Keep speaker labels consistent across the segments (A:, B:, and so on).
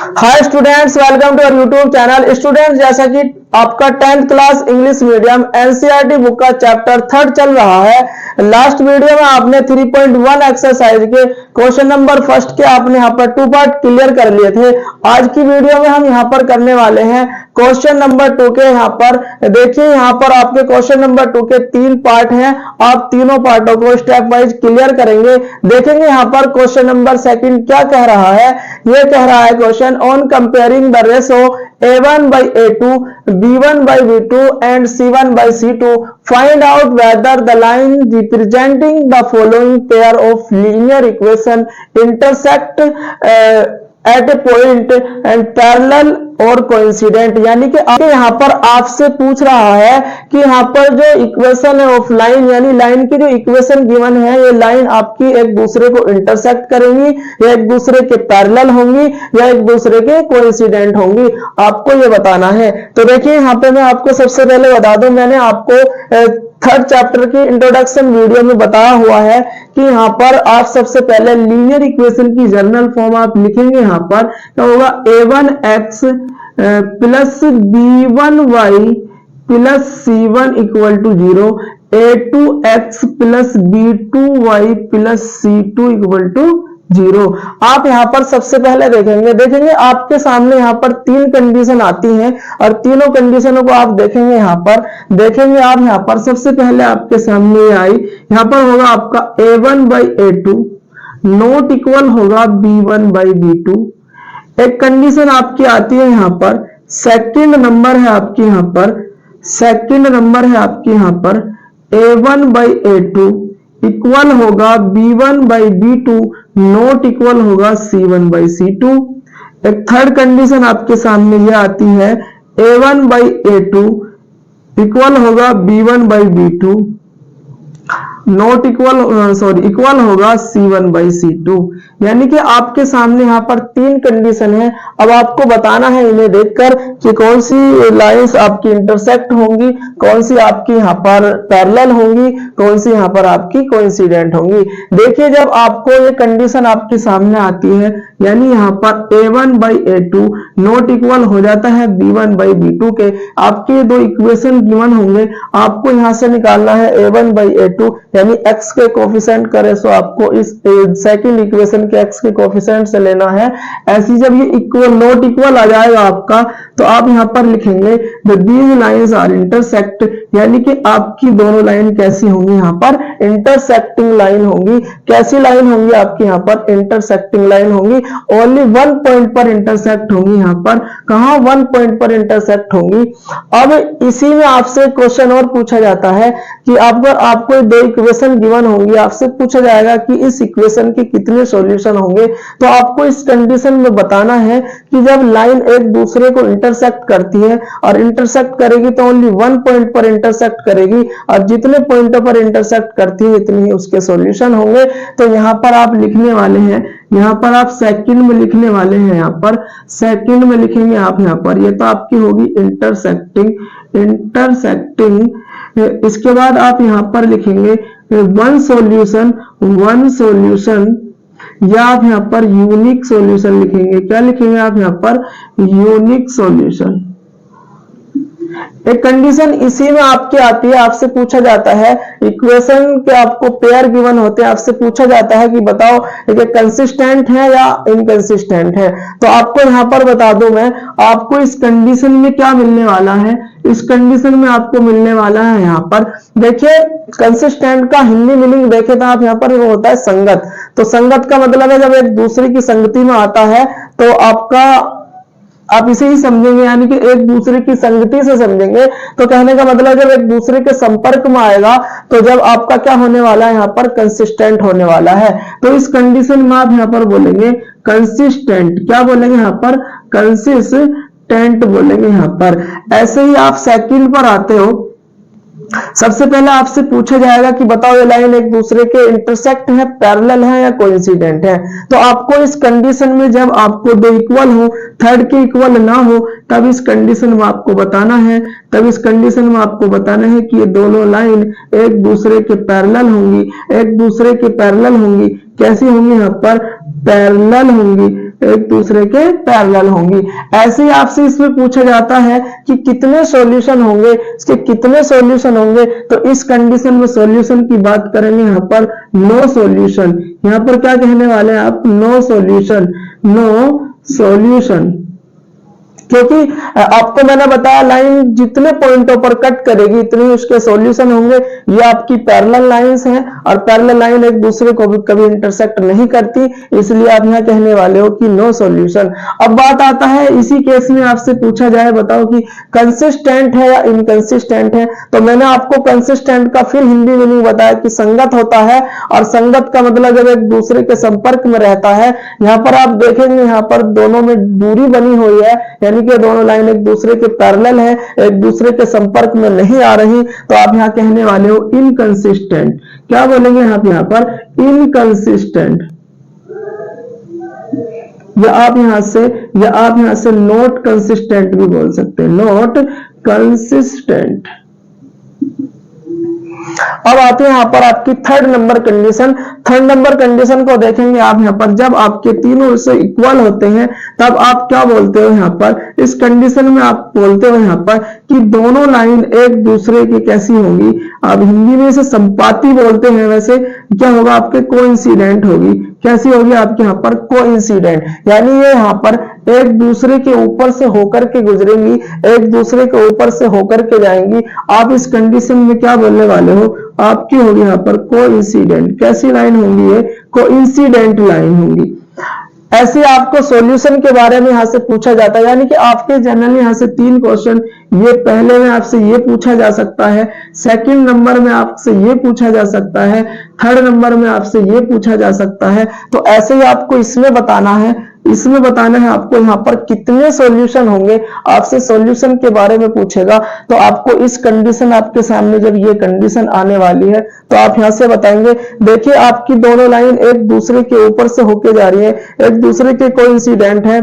A: Hi students, welcome to our YouTube channel. Students, जैसा कि आपका 10th class English medium NCERT book का chapter 3 चल रहा है। लास्ट वीडियो में आपने 3.1 एक्सरसाइज के क्वेश्चन नंबर फर्स्ट के आपने यहाँ पर 2 पार्ट क्लियर कर लिए थे। आज की वीडियो में हम यहाँ पर करने वाले हैं क्वेश्चन नंबर 2 के। यहाँ पर देखिए, यहाँ पर आपके क्वेश्चन नंबर 2 के 3 पार्ट हैं। आप तीनों पार्टों को स्टेप वाइज क्लियर करेंगे। देखेंगे यहाँ पर क्वेश्चन नंबर सेकंड क्या कह रहा है। ये कह रहा है question on comparing the ratio A1 by A2, B1 by B2 and C1 by C2, find out whether the line representing the following pair of linear equation intersect at a point and parallel और coincident. यानी कि आपके यहाँ पर आपसे पूछ रहा है कि यहाँ पर जो इक्वेशन है ऑफ लाइन, यानी लाइन की जो इक्वेशन गिवन है, ये लाइन आपकी एक दूसरे को इंटरसेक्ट करेंगी या एक दूसरे के पैरेलल होंगी या एक दूसरे के कोइंसिडेंट होंगी, आपको ये बताना है। तो देखिए, यहाँ पे मैं आपको सबसे पहले बता दूं, मैंने आपको थर्ड चैप्टर की इंट्रोडक्शन वीडियो में बताया हुआ है कि यहाँ पर आप सबसे पहले लीनियर इक्वेशन की जनरल फॉर्म आप लिखेंगे। यहाँ पर क्या होगा, a1x plus b1y plus c1 equal to 0, a2x plus b2y plus c2 equal to 0। आप यहाँ पर सबसे पहले देखेंगे आपके सामने यहाँ पर 3 कंडीशन आती हैं और तीनों कंडीशनों को आप देखेंगे। यहाँ पर देखेंगे आप, यहाँ पर सबसे पहले आपके सामने ये आई, यहाँ पर होगा आपका a1 by a2 not equal होगा b1 by b2। एक कंडीशन आपकी आती है यहाँ पर, सेकंड नंबर है आपकी यहाँ पर, सेकंड नंबर है आपकी यहाँ पर a1 by a2 इक्वल होगा b1 by b2 not equal होगा c1 by c2। एक थर्ड कंडीशन आपके सामने ये आती है, a1 by a2 इक्वल होगा b1 by b2 not equal होगा c1 by c2। यानी कि आपके सामने यहाँ पर 3 कंडीशन है। अब आपको बताना है इन्हें देखकर कि कौन सी लाइंस आपकी इंटरसेक्ट होंगी, कौन सी आपकी यहाँ पर पैरेलल होंगी, कौन सी यहाँ पर आपकी कोइंसिडेंट होंगी। देखिए, जब आपको ये कंडीशन आपके सामने आती है, यानी यहाँ पर a1 by a2 not equal हो जाता है b1 by b2 के, आपके 2 इक्वेशन गिवन होंगे। आपको यहाँ से निकालना है a1 by a2 यानी x के कोफिशिएंट का रेशो आपको इस सेकंड इक्वेशन के x के कोफिशिएंट से लेना है। ऐसी जब ये इक्वल नॉट इक्वल आ जाएगा आपका, तो आप यहाँ पर लिखेंगे दीज लाइंस आर इंटरसेक्ट, यानी कि आपकी दोनों लाइन कैसी होंगी, यहाँ पर इंटरसेक्टिंग लाइन होंगी। कैसी लाइन होंगी आपकी यहाँ पर, इंटरसेक्टिंग लाइन होंगी। ओनली 1 पॉइंट पर इंटरसेक्ट होंगी। यहाँ पर कहाँ 1 पॉइंट पर इंटरसेक्ट होंगी। अब इसी में आपसे क्वेश्चन और पूछा जाता है कि आपको 2 इक्वेशन गिवन होंगी, आपसे पूछा जाएगा कि इस इक्वेशन के कितने सॉल्यूशन होंगे। तो आपको इस कंडीशन में बताना है कि जब लाइन एक दूसरे को इंटरसेक्ट करती है और इंटरसेक्ट करेगी तो ओनली 1 पॉइंट पर इंटरसेक्ट करेगी, और जितने पॉइंटों पर इंटरसेक्ट करती है इतने ही उसके सॉल्यूशन होंगे। तो यहाँ पर आप लिखने वाले हैं, यहाँ पर आप सेकंड में लिखने वाले हैं, यहाँ पर सेकंड में लिखेंगे आप। यहाँ पर ये तो आपकी होगी इंटरसेक्टिंग। इसके बाद आप यहाँ पर लिखेंगे वन सॉल्यूशन, या आप यहाँ पर यूनिक सॉल्यूशन लिखेंगे। क्या लिखेंगे आप यहाँ पर, यूनिक सॉल्यूशन। एक कंडीशन इसी में आपकी आती है, आपसे पूछा जाता है इक्वेशन के आपको पेयर गिवन होते हैं, आपसे पूछा जाता है कि बताओ ये कंसिस्टेंट है या इनकंसिस्टेंट है। तो आपको यहाँ पर बता दूं मैं, आपको इस कंडीशन में क्या मिलने वाला है, इस कंडीशन में आपको मिलने वाला है यहाँ पर, देखिए कंसिस्टेंट का हिंदी मीनिंग देखे तो आप यहाँ पर वो होता है संगत। तो संगत का मतलब है जब एक दूसरे की संगति में आता है तो आप इसे ही समझेंगे, यानी कि एक दूसरे की संगति से समझेंगे। तो कहने का मतलब जब एक दूसरे के संपर्क में आएगा तो जब आपका क्या होने वाला है, यहाँ पर कंसिस्टेंट होने वाला है। तो इस कंडीशन में आप यहाँ पर बोलेंगे कंसिस्टेंट। क्या बोलेंगे यहाँ पर, कंसिस्टेंट बोलेंगे यहाँ पर। ऐसे ही आप सेकंड पर आते हो, सबसे पहले आपसे पूछा जाएगा कि बताओ ये लाइन एक दूसरे के इंटरसेक्ट है, पैरेलल है या कोइंसिडेंट है। तो आपको इस कंडीशन में जब आपको 2 इक्वल हो, थर्ड के इक्वल ना हो, तब इस कंडीशन में आपको बताना है, कि ये दोनों लाइन एक दूसरे के पैरेलल होंगी, कैसी होंगी यहाँ पर, पैरेलल होंगी। एक दूसरे के पैरेलल होंगी। ऐसे ही आपसे इसमें पूछा जाता है कि कितने सॉल्यूशन होंगे, इसके कितने सॉल्यूशन होंगे, तो इस कंडीशन में सॉल्यूशन की बात करेंगे यहाँ पर नो सॉल्यूशन। यहाँ पर क्या कहने वाले हैं आप, नो सॉल्यूशन, नो सॉल्यूशन। क्योंकि आपको मैंने बताया लाइन जितने पॉइंटों पर कट करेगी इतने उसके सॉल्यूशन होंगे। ये आपकी पैरेलल लाइंस हैं और पैरेलल लाइन एक दूसरे को भी कभी इंटरसेक्ट नहीं करती, इसलिए आप यहाँ कहने वाले हो कि नो सॉल्यूशन। अब बात आता है इसी केस में आपसे पूछा जाए बताओ कि कंसिस्टेंट है या इनकंसिस्टेंट है। तो मैंने आपको कंसिस्टेंट का फिर हिंदी मीनिंग बताया कि संगत होता है, और संगत का मतलब जब एक दूसरे के संपर्क में रहता है। यहाँ पर आप देखेंगे यहाँ पर दोनों में दूरी बनी हुई है, यानी कि दोनों लाइन एक दूसरे के पैरेलल है, एक दूसरे के संपर्क में नहीं आ रही, तो आप यहाँ कहने वाले हो इनकंसिस्टेंट। क्या बोलेंगे यहाँ पर इनकंसिस्टेंट, या आप यहां से नॉट कंसिस्टेंट भी बोल सकते हैं, नॉट कंसिस्टेंट। अब आते हैं यहाँ पर आपकी third number condition. Third number condition को देखेंगे आप यहाँ पर, जब आपके तीनों से इक्वल होते हैं तब आप क्या बोलते हो यहाँ पर, इस कंडीशन में आप बोलते हो यहाँ पर कि दोनों लाइन एक दूसरे की कैसी होगी, आप हिंदी में इसे संपाती बोलते हैं, वैसे क्या होगा आपके कोइंसिडेंट होगी। कैसी होगी आपके यहाँ पर कोइंसिडेंट, यानी ये यहाँ पर एक दूसरे के ऊपर से होकर के गुजरेंगी, एक दूसरे के ऊपर से होकर के जाएंगी। आप इस कंडीशन में क्या बोलने वाले हो, आपकी होगी यहाँ पर कोइंसिडेंट। कैसी लाइन होंगी ये, कोइंसिडेंट लाइन होंगी। ऐसे आपको सॉल्यूशन के बारे में यहां से पूछा जाता है, यानी कि आपके जनरली यहां से 3 क्वेश्चन, ये पहले में आपसे ये पूछा जा सकता है, सेकंड नंबर में आपसे ये पूछा जा सकता है, थर्ड नंबर में आपसे ये पूछा जा सकता है। तो ऐसे ही आपको इसमें बताना है आपको यहाँ पर कितने सॉल्यूशन होंगे। आपसे सॉल्यूशन के बारे में पूछेगा तो आपको इस कंडीशन, आपके सामने जब ये कंडीशन आने वाली है तो आप यहाँ से बताएंगे, देखिए आपकी दोनों लाइन एक दूसरे के ऊपर से होके जा रही है, एक दूसरे के कोइंसिडेंट है,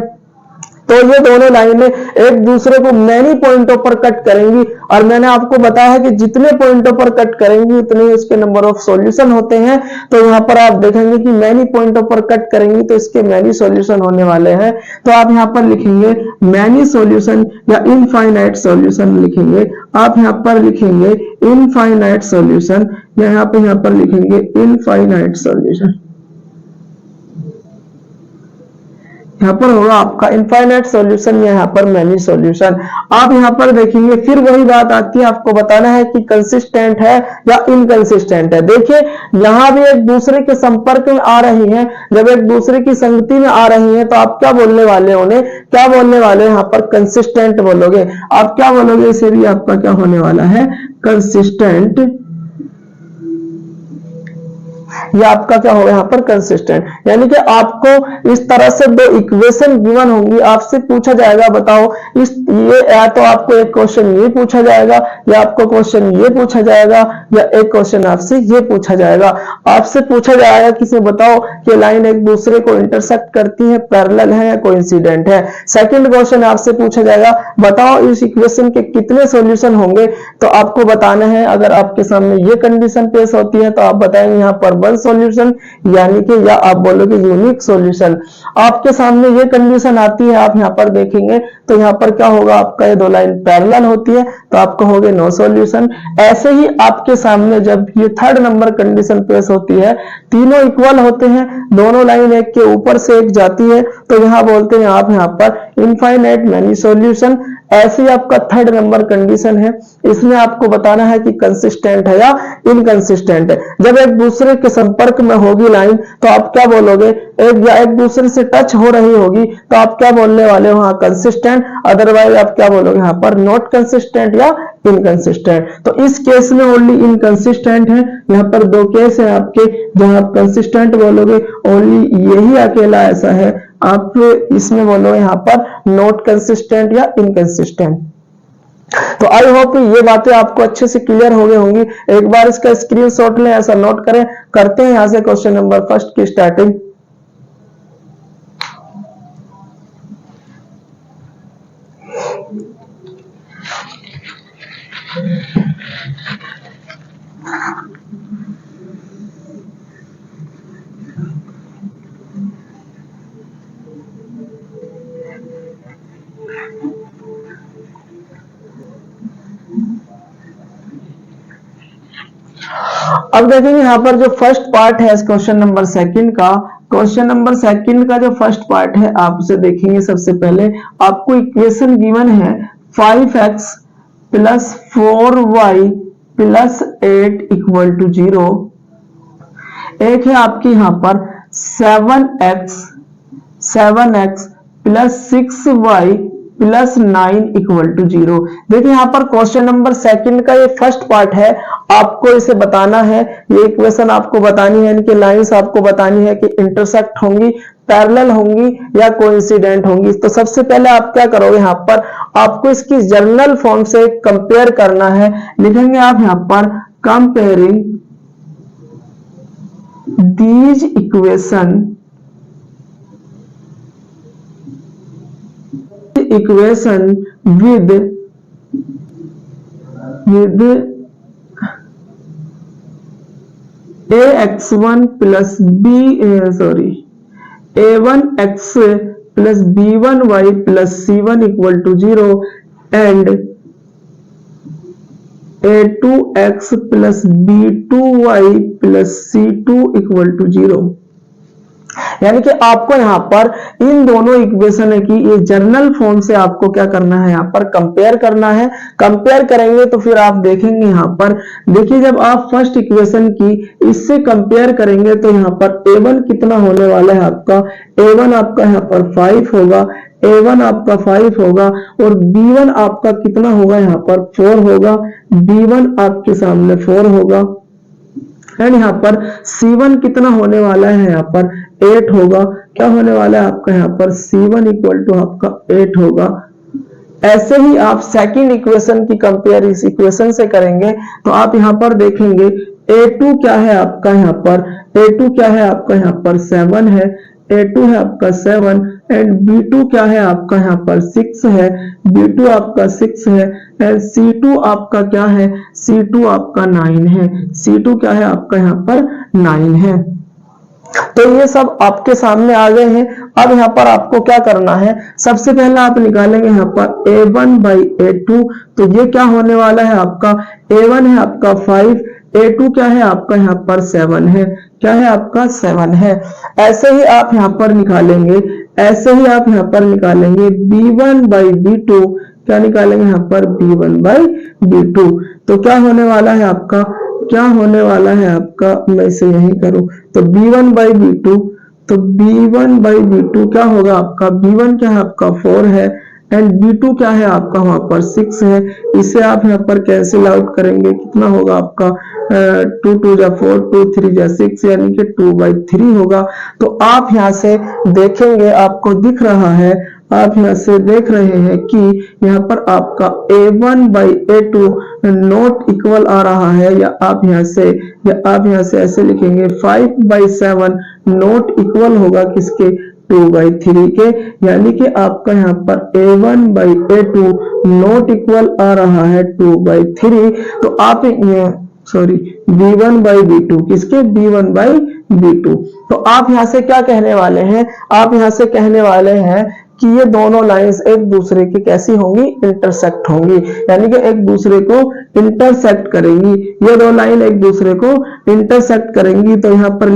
A: तो ये दोनों लाइनें एक दूसरे को मैनी पॉइंटों पर कट करेंगी। और मैंने आपको बताया है कि जितने पॉइंटों पर कट करेंगी उतने ही उसके नंबर ऑफ सॉल्यूशन होते हैं। तो यहाँ पर आप देखेंगे कि मैनी पॉइंटों पर कट करेंगी तो इसके मैनी सॉल्यूशन होने वाले हैं। तो आप यहाँ पर लिखेंगे मैनी सॉल्यूशन या इनफाइनाइट सॉल्यूशन लिखेंगे। आप यहाँ पर लिखेंगे इनफाइनाइट सॉल्यूशन, या यहाँ पर लिखेंगे इनफाइनाइट सॉल्यूशन। यहाँ पर होगा आपका इनफाइनाइट सॉल्यूशन या यहाँ पर मैनी सॉल्यूशन। आप यहाँ पर देखेंगे फिर वही बात आती है, आपको बताना है कि कंसिस्टेंट है या इनकंसिस्टेंट है। देखिए यहाँ भी एक दूसरे के संपर्क में आ रही है, जब एक दूसरे की संगति में आ रही है तो आप क्या बोलने वाले हो, उन्हें क्या बोलने वाले हैं यहाँ पर कंसिस्टेंट बोलोगे। आप क्या बोलोगे, इसे भी आपका क्या होने वाला है, कंसिस्टेंट, ये आपका क्या होगा यहाँ पर कंसिस्टेंट। यानी कि आपको इस तरह से 2 इक्वेशन गिवन होंगी, आपसे पूछा जाएगा बताओ इस ये, या तो आपको एक क्वेश्चन ये पूछा जाएगा, या आपको क्वेश्चन ये पूछा जाएगा, या एक क्वेश्चन आपसे ये पूछा जाएगा। आपसे पूछा जाएगा किसे बताओ कि लाइन एक दूसरे को इंटरसेक्ट करती है, पैरेलल है या कोइंसिडेंट है। सेकंड क्वेश्चन आपसे पूछा जाएगा बताओ इस इक्वेशन के कितने सॉल्यूशन होंगे। तो आपको बताना है, अगर आपके सामने ये कंडीशन पेश होती है तो आप बताएंगे यहाँ पर 1 सॉल्यूशन, यानी कि या आप बोलोगे यूनिक सॉल्यूशन। आपके सामने ये कंडीशन आती है, आप यहाँ पर देखेंगे तो यहाँ पर क्या होगा, आपका ये 2 लाइन पैरेलल होती है तो आप कहोगे नो सॉल्यूशन। ऐसे ही आपके सामने जब ये थर्ड नंबर कंडीशन पेश होती है, तीनों इक्वल होते हैं, दोनों लाइन एक के ऊपर से एक जाती है, तो यहाँ बोलते हैं आप यहाँ पर इनफाइनाइट मैनी सॉल्यूशन। ऐसे ही आपका थर्ड नंबर कंडीशन है, इसमें आपको बताना है कि कंसिस्टेंट है या इनकंसिस्टेंट है। जब एक दूसरे के संपर्क में होगी लाइन तो आप क्या बोलोगे, एक दूसरे से टच हो रही होगी तो आप क्या बोलने वाले हो, हाँ कंसिस्टेंट। अदरवाइज आप क्या बोलोगे यहाँ पर, नॉट कंसिस्टेंट या इनकंसिस्टेंट। तो इस केस में ओनली इनकंसिस्टेंट है। यहाँ पर 2 केस है आपके जहां आप कंसिस्टेंट बोलोगे, ओनली यही अकेला ऐसा है आप इसमें बोलो यहाँ पर नॉट कंसिस्टेंट या इनकंसिस्टेंट। तो आई होप ये बातें आपको अच्छे से क्लियर हो गई होंगी। एक बार इसका स्क्रीनशॉट लें, ऐसा नोट करें। करते हैं यहां से क्वेश्चन नंबर 1 की स्टार्टिंग। अब देखेंगे यहाँ पर जो फर्स्ट पार्ट है इस क्वेश्चन नंबर सेकंड का, क्वेश्चन नंबर सेकंड का जो फर्स्ट पार्ट है आप उसे देखेंगे। सबसे पहले आपको इक्वेशन गिवन है 5x plus 4y plus 8 equal to 0। एक है आपकी यहाँ पर 7x plus 6y plus 9 equal to 0। देखिए यहाँ पर क्वेश्चन नंबर सेकंड का ये फर्स्ट पार्ट है, आपको इसे बताना है। ये इक्वेशन आपको बतानी है, इनकी लाइंस आपको बतानी है कि इंटरसेक्ट होंगी, पैरेलल होंगी या कोइंसिडेंट होंगी। तो सबसे पहले आप क्या करोगे, यहाँ पर आपको इसकी जर्नल फॉर्म से कंपेयर करना है। लिखेंगे आप यहाँ पर comparing these equation with ax1 plus a1x plus b1y plus c1 equal to 0 and a2x plus b2y plus c2 equal to 0। यानी कि आपको यहाँ पर इन दोनों इक्वेशन की ये जर्नल फॉर्म से आपको क्या करना है, यहाँ पर कंपेयर करना है। कंपेयर करेंगे तो फिर आप देखेंगे यहाँ पर, देखिए जब आप फर्स्ट इक्वेशन की इससे कंपेयर करेंगे तो यहाँ पर a1 कितना होने वाला है आपका, a1 आपका यहाँ पर 5 होगा, a1 आपका 5 होगा और b1 आपका कितना होगा, यहाँ पर 4 होगा, b1 आपके सामने 4 होगा एंड यहाँ पर C1 कितना होने वाला है, यहाँ पर 8 होगा। क्या होने वाला है आपका, यहाँ पर C1 इक्वल टू आपका 8 होगा। ऐसे ही आप सेकंड इक्वेशन की कंपेयर इस इक्वेशन से करेंगे तो आप यहाँ पर देखेंगे A2 क्या है आपका, यहाँ पर A2 क्या है आपका, यहाँ पर 7 है, A2 है आपका 7 एंड B2 क्या है आपका, यहाँ पर 6 है, B2 आपका 6 है एंड C2 आपका क्या है, C2 आपका 9 है, C2 क्या है आपका यहाँ पर 9 है। तो ये सब आपके सामने आ गए हैं। अब यहाँ पर आपको क्या करना है, सबसे पहले आप निकालेंगे यहाँ पर A1 बाई A2। तो ये क्या होने वाला है आपका, A1 है आपका 5, A2 क्या है आपका यहाँ पर 7 है, क्या है आपका 7 है। ऐसे ही आप यहाँ पर निकालेंगे, ऐसे ही आप यहाँ पर निकालेंगे B1 बाई B2, क्या निकालेंगे यहाँ पर B1 बाई B2। तो क्या होने वाला है आपका, क्या होने वाला है आपका, मैं इसे यही करूं तो B1 बाई B2, तो B1 बाई B2 क्या होगा आपका, B1 क्या है आपका 4 है एंड B2 क्या है आपका वहां पर 6 है। इसे आप यहाँ पर कैंसिल आउट करेंगे, कितना होगा आपका 2 2 जा 4, 2 3 जा 6 यानी कि 2/3 होगा। तो आप यहाँ से देखेंगे, आपको दिख रहा है, आप यहाँ से देख रहे हैं कि यहाँ पर आपका A1 by A2 not equal आ रहा है, या आप यहाँ से ऐसे लिखेंगे 5/7 नॉट इक्वल होगा किसके, 2/3 के। यानी कि आपका यहाँ पर A1 by A2 not equal आ रहा है 2/3। तो आप B1 बाई B2 किसके, B1 बाई B2। तो आप यहाँ से क्या कहने वाले हैं, आप यहाँ से कहने वाले हैं कि ये दोनों लाइंस एक दूसरे की कैसी होंगी, इंटरसेक्ट होंगी, यानी कि एक दूसरे को इंटरसेक्ट करेंगी। ये दो लाइन एक दूसरे को इंटरसेक्ट करेंगी। तो यहाँ पर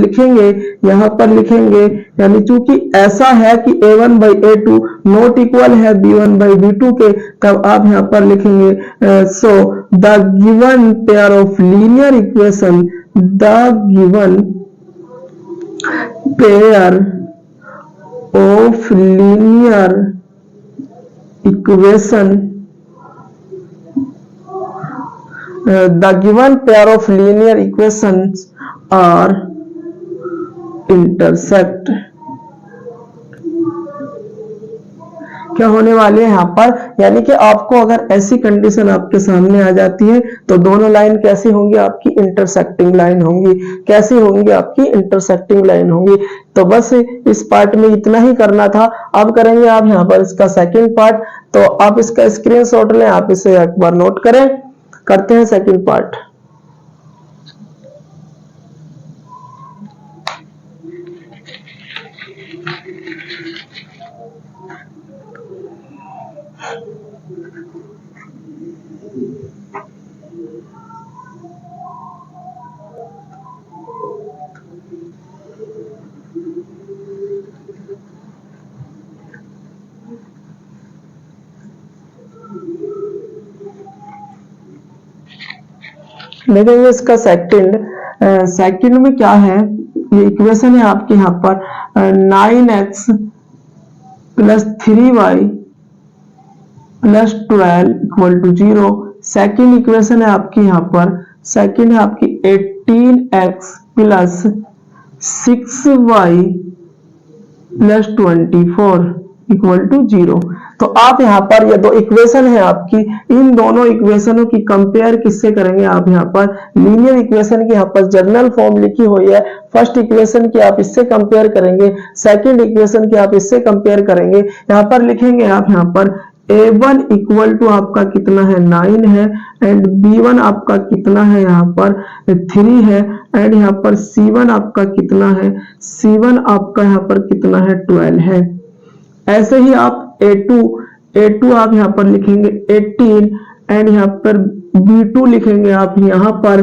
A: लिखेंगे यानी चूंकि ऐसा है कि A1 by A2 not equal है B1 बाई B2 के, तब आप यहाँ पर लिखेंगे सो the given pair of linear equation, the given pair of linear equation, the given pair of linear equations are intersect। क्या होने वाले हैं यहाँ पर, यानी कि आपको अगर ऐसी कंडीशन आपके सामने आ जाती है तो दोनों लाइन कैसी होंगी, आपकी इंटरसेक्टिंग लाइन होंगी। कैसी होंगी, आपकी इंटरसेक्टिंग लाइन होंगी। तो बस इस पार्ट में इतना ही करना था। अब करेंगे आप यहाँ पर इसका सेकंड पार्ट। तो आप इसका स्क्रीनशॉट लें, आप इसे एक बार नोट करें। करते हैं सेकंड पार्ट। देखेंगे इसका सेकंड में क्या है, ये इक्वेशन है आपके यहाँ पर 9x plus 3y plus 12 equal to 0। Second equation है आपकी यहाँ पर, सेकेंड है आपकी 18x plus 6y plus 24 equal to 0। तो आप यहाँ पर ये दो इक्वेशन है आपकी, इन दोनों इक्वेशनों की कंपेयर किससे करेंगे, आप यहाँ पर लीनियर इक्वेशन की यहाँ पर जनरल फॉर्म लिखी हुई है, फर्स्ट इक्वेशन की आप इससे कंपेयर करेंगे, सेकंड इक्वेशन की आप इससे कंपेयर करेंगे। यहाँ पर लिखेंगे आप यहाँ पर a1 इक्वल टू आपका कितना है 9 है, एंड b1 आपका कितना है यहाँ पर 3 है, एंड यहाँ पर c1 आपका कितना है, c1 आपका यहाँ पर कितना है 12 है। ऐसे ही आप a2 आप यहाँ पर लिखेंगे 18, एंड यहाँ पर b2 लिखेंगे आप यहाँ पर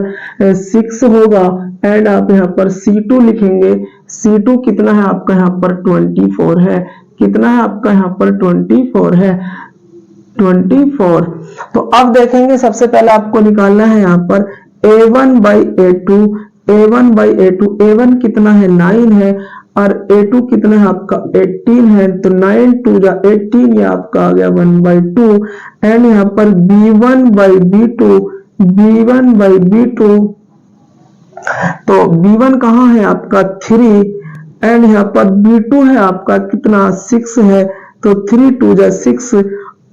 A: 6 होगा, एंड आप यहाँ पर c2 लिखेंगे, c2 कितना है आपका यहाँ पर 24 है, कितना है आपका यहाँ पर 24 है, 24। तो अब देखेंगे सबसे पहले आपको निकालना है यहाँ पर a1 by a2, a1 by a2, a1 कितना है 9 है और a2 कितना है आपका 18 है, तो 9 2 जा 18, ये आपका आ गया 1/2, एंड यहाँ पर b1 by b2, b1 by b2, तो b1 कहाँ है आपका 3, एंड यहाँ पर b2 है आपका कितना 6 है, तो 3 2 जा 6,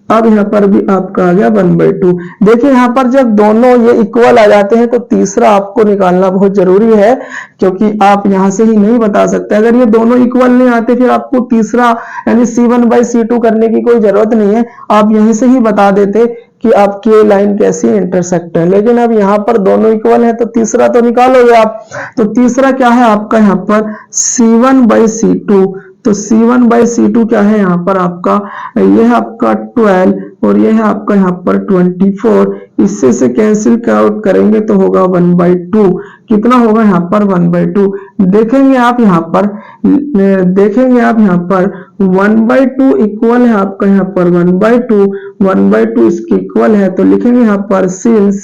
A: अब यहाँ पर भी आपका आ गया 1/2। देखिए यहाँ पर जब दोनों ये इक्वल आ जाते हैं तो तीसरा आपको निकालना बहुत जरूरी है, क्योंकि आप यहाँ से ही नहीं बता सकते। अगर ये दोनों इक्वल नहीं आते फिर आपको तीसरा यानी c1/c2 करने की कोई जरूरत नहीं है, आप यहीं से ही बता देते कि आपकी ये लाइन कैसी इंटरसेक्ट है। लेकिन अब यहाँ पर दोनों इक्वल है तो तीसरा तो निकालोगे आप। तो तीसरा क्या है आपका यहाँ पर c1/c2, तो c1/c2 क्या है यहाँ पर आपका, ये है आपका 12 और ये है आपका यहाँ पर 24, इससे से कैंसिल आउट करेंगे तो होगा 1/2, कितना होगा यहाँ पर 1/2। देखेंगे आप यहाँ पर 1/2 इक्वल है आपका यहाँ पर 1/2 इसके इक्वल है, तो लिखेंगे यहाँ पर सिंस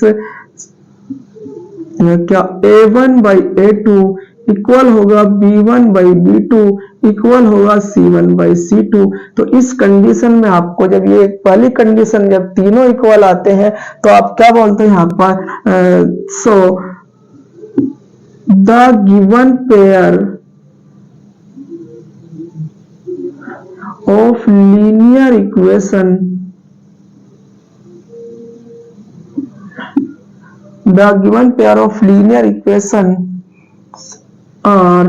A: क्या a1/a2 इक्वल होगा b1/b2 इक्वल होगा c1/c2। तो इस कंडीशन में आपको जब ये पहली कंडीशन जब तीनों इक्वल आते हैं तो आप क्या बोलते हैं यहाँ पर, so the given pair of linear equation, the given pair of linear equation और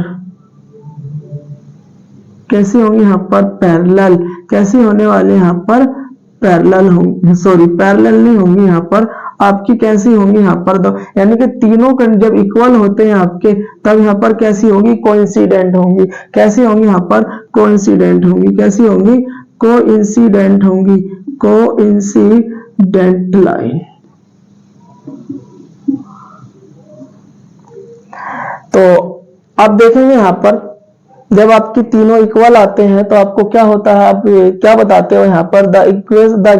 A: कैसी होंगी यहाँ पर पैरेलल, कैसी होने वाले यहाँ पर पैरेलल होंगी, सॉरी पैरेलल नहीं होंगी यहाँ पर आपकी, कैसी होंगी यहाँ पर दो, यानी कि तीनों जब इक्वल होते हैं आपके तब यहाँ पर कैसी होंगी कोइंसिडेंट होंगी, कैसी होंगी यहाँ पर कोइंसिडेंट होंगी, कैसी होंगी कोइंसिडेंट होंगी, कोइंसिडेंट लाइन। तो अब देखेंगे यहाँ पर जब आपकी तीनों इक्वल आते हैं तो आपको क्या होता है, आप क्या बताते हो यहाँ पर the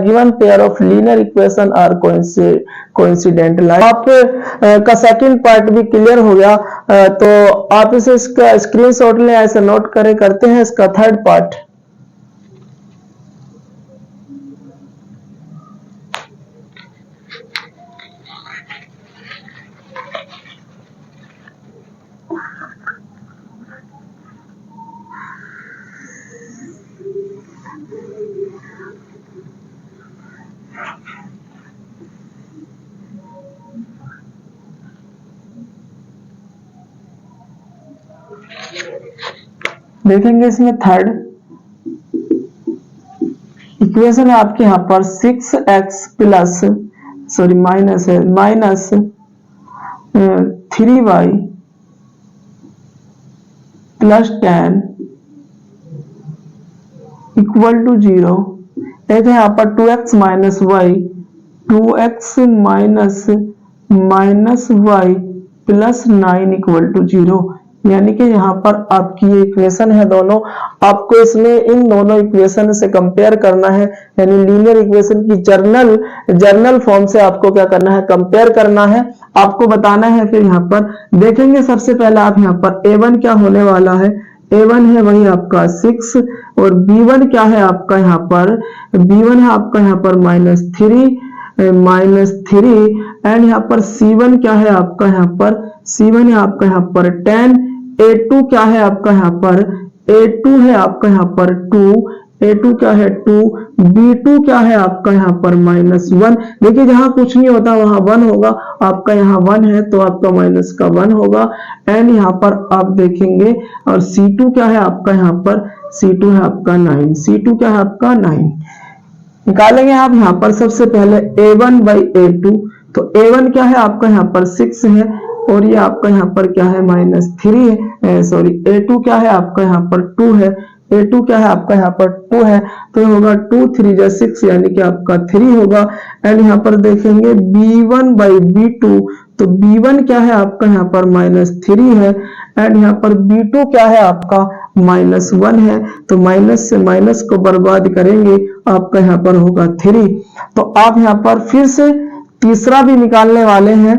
A: given pair of linear equation are coincident line. आप का सेकंड पार्ट भी क्लियर हो गया, तो आप इसे इसका स्क्रीनशॉट लें, ऐसे नोट करते हैं इसका थर्ड पार्ट। देखेंगे इसमें थर्ड इक्वेशन है आपके यहाँ पर 6x प्लस सॉरी माइनस है minus 3y plus 10 equal to 0। एक है यहाँ पर 2x minus y, 2x minus y plus 9 equal to 0, यानी कि यहाँ पर आपकी ये इक्वेशन है दोनों, आपको इसमें इन दोनों इक्वेशन से कंपेयर करना है, यानी लीनियर इक्वेशन की जर्नल फॉर्म से आपको क्या करना है कंपेयर करना है। आपको बताना है। फिर यहाँ पर देखेंगे सबसे पहले आप यहाँ पर A1 क्या होने वाला है, A1 है वही आपका 6 और B1 क्या है आपका यहाँ पर, B1 है आपका यहाँ पर -3 एंड यहाँ पर C1 क्या है आपका यहाँ पर, C1 है आपका यहाँ पर 10, A2 क्या है आपका यहाँ पर, A2 है आपका यहाँ पर 2, A2 क्या है 2, B2 क्या है आपका यहाँ पर -1। देखिए जहां कुछ नहीं होता वहां 1 होगा, आपका यहाँ 1 है तो आपका माइनस का 1 होगा एंड यहाँ पर आप देखेंगे और C2 क्या है आपका यहाँ पर, C2 है आपका 9, C2 क्या है आपका 9। निकालेंगे आप यहाँ पर सबसे पहले A1 by A2, तो A1 क्या है आपका यहाँ पर 6 है और ये आपका यहाँ पर क्या है -3 है, सॉरी A2 क्या है आपका यहाँ पर 2 है, A2 क्या है आपका यहाँ पर 2 है तो ये होगा 2 3 जा 6 यानी कि आपका 3 होगा एंड यहाँ पर देखेंगे B1 by B2, तो B1 क्या है आपका यहाँ पर -3 है एंड यहाँ पर B2 क्या है आपका -1 है, तो माइनस से माइनस को बर्बाद करेंगे आपका यहाँ पर होगा 3। तो आप यहाँ पर फिर से तीसरा भी निकालने वाले हैं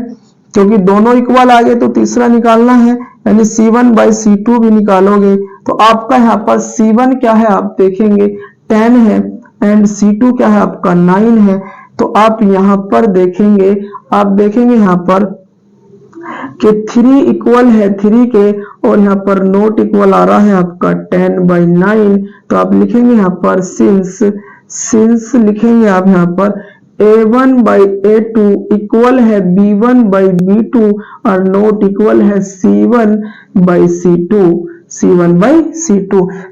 A: क्योंकि दोनों इक्वल आ गए तो तीसरा निकालना है, यानी C1 by C2 भी निकालोगे तो आपका यहाँ पर C1 क्या है आप देखेंगे 10 है एंड C2 क्या है आपका 9 है। तो आप यहाँ पर देखेंगे, आप देखेंगे यहाँ पर कि 3 इक्वल है 3 के और यहाँ पर नोट इक्वल आ रहा है आपका 10 by 9, तो आप लिखेंगे यहाँ पर सिंस लिखेंगे आप यहाँ पर A1 by A2 इक्वल है B1 by B2 और नोट इक्वल है C1 by C2।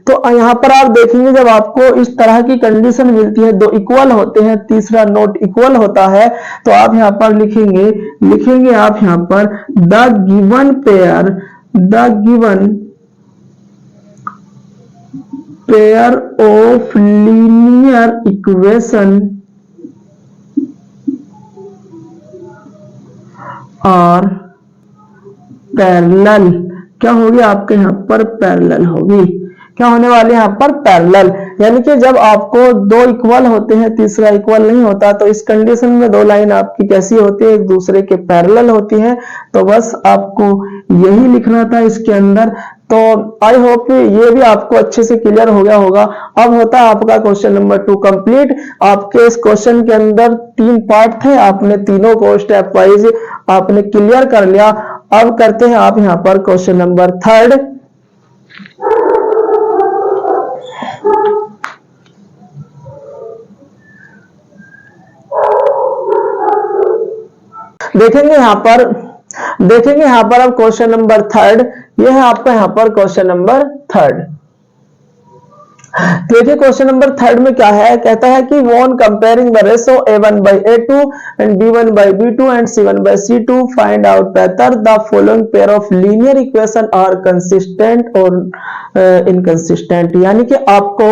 A: तो यहाँ पर आप देखेंगे जब आपको इस तरह की कंडीशन मिलती है, दो इक्वल होते हैं तीसरा नोट इक्वल होता है, तो आप यहाँ पर लिखेंगे आप यहाँ पर the given pair of linear equation और पैरेलल, क्या होगी आपके यहाँ पर पैरेलल होगी, क्या होने वाले यहाँ पर पैरेलल, यानी कि जब आपको दो इक्वल होते हैं तीसरा इक्वल नहीं होता तो इस कंडीशन में दो लाइन आपकी कैसी होती है, एक दूसरे के पैरेलल होती है। तो बस आपको यही लिखना था इसके अंदर। तो आई होप ये भी आपको अच्छे से क्लियर हो गया होगा। अब होता है आपका क्वेश्चन नंबर 2 कंप्लीट। आपके इस क्वेश्चन के अंदर 3 पार्ट थे, आपने तीनों को स्टेप वाइज आपने क्लियर कर लिया। अब करते हैं आप यहाँ पर क्वेश्चन नंबर 3। देखेंगे यहाँ पर अब क्वेश्चन नंबर 3, ये है आपका यहाँ पर क्वेश्चन नंबर 3। देखिए क्वेश्चन नंबर 3 में क्या है, कहता है कि when comparing the ratio A1 by A2 and B1 by B2 and C1 by C2 find out whether the following pair of linear equation are consistent or inconsistent। यानी कि आपको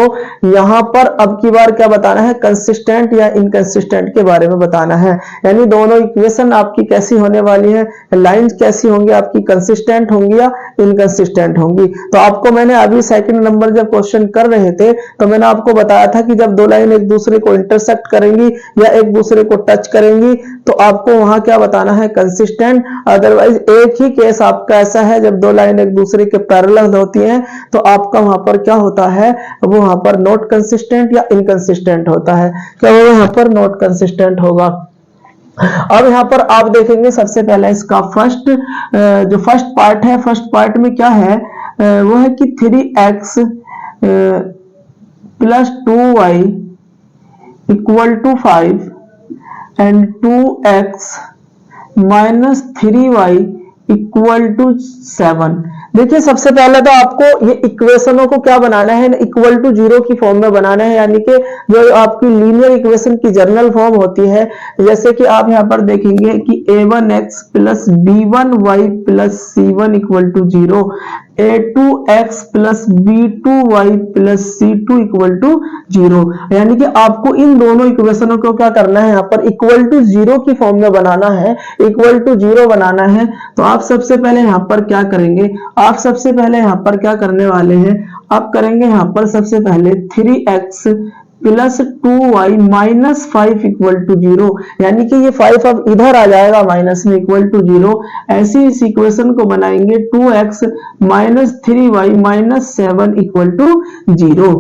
A: यहाँ पर अब की बार क्या बताना है, कंसिस्टेंट या इनकंसिस्टेंट के बारे में बताना है। यानी दोनों इक्वेशन आपकी कैसी होने वाली है, लाइंस कैसी होंगी आपकी, कंसिस्टेंट होंगी या इनकंसिस्टेंट होंगी। तो आपको मैंने अभी सेकंड नंबर जब क्वेश्चन कर रहे थे तो मैंने आपको बताया था कि जब दो लाइन एक दूसरे को इंटरसेक्ट करेंगी या एक दूसरे को टच करेंगी तो आपको वहां क्या बताना है, कंसिस्टेंट। अदरवाइज एक ही केस आपका ऐसा है जब दो लाइन एक दूसरे के पैरेलल होती हैं तो आपका वहां पर क्या होता है, वो वहां पर नॉट कंसिस्टेंट या इनकंसिस्टेंट होता है। क्या होगा यहाँ पर, नॉट कंसिस्टेंट होगा। अब यहाँ पर आप देखेंगे सबसे पहले इसका जो फर्स्ट पार्ट है, फर्स्ट पार्ट में क्या है, वो है कि 3x plus 2y equal to 5 and 2x minus 3y equal to 7। देखिए सबसे पहले तो आपको ये इक्वेशनों को क्या बनाना है, इक्वल टू 0 की फॉर्म में बनाना है। यानी कि जो आपकी लीनियर इक्वेशन की जनरल फॉर्म होती है, जैसे कि आप यहाँ पर देखेंगे कि a1x plus b1y plus c1 equal to 0, a2x plus b2y plus c2 equal to 0। यानी कि आपको इन दोनों इक्वेशनों को क्या करना है, यहाँ पर इक्वल टू 0 की फॉर्म में बनाना है, इक्वल टू 0 बनाना है। तो आप सबसे पहले यहाँ पर क्या करेंगे, आप सबसे पहले यहाँ पर क्या करने वाले हैं, आप करेंगे यहाँ पर सबसे पहले 3x plus 2y minus 5 equal to 0, यानी कि ये 5 अब इधर आ जाएगा माइनस में इक्वल टू 0। ऐसी इस इक्वेशन को बनाएंगे 2x minus 3y minus 7 equal to 0।